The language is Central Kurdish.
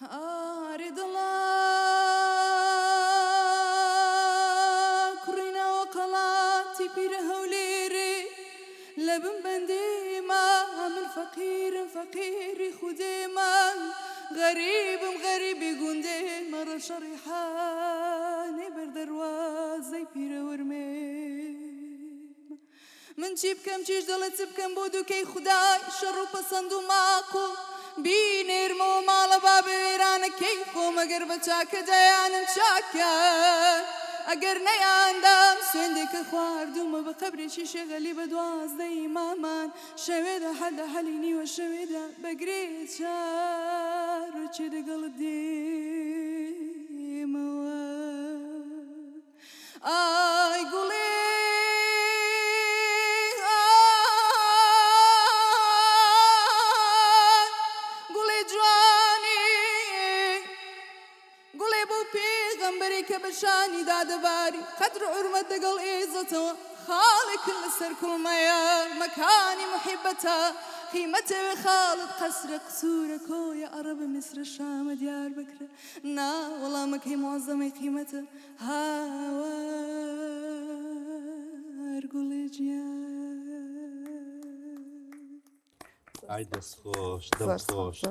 أريد الله كرنا وقلاتي بيره وليري لبن بندي ما من فقير فقير خدي ما غريب غريب قندي مرة شريحاني بردروازي بيره ورمي من چی بکەم چیش دڵت بکەم بۆ دووکەی خودای شەڕ و پەسەند و ماکۆ بینێرمەوە ماڵە با بەوێرانەکەی خۆم ئەگەر بە چاکە دەیانم چاکە ئەگەر نەیاندام سوێندێکە خواردومە بە قەبرێکی شێغەلی بە دوازدەی مامان شەوێدا هەردە هەلی نیوە شەوێدا بەگرێ چارۆچێ لەگەڵت دێمەوە ئای گوڵێ که بشانی دادباری قدر عرمت دقل ایزتو خالق لسر كل ميا مكاني محبتها قيمته وخالد قصر قصورك يا عرب مصر الشام ديار بكر نا والله مكي معظمة قيمته هاوار قول جيان عيد خوش دم خوش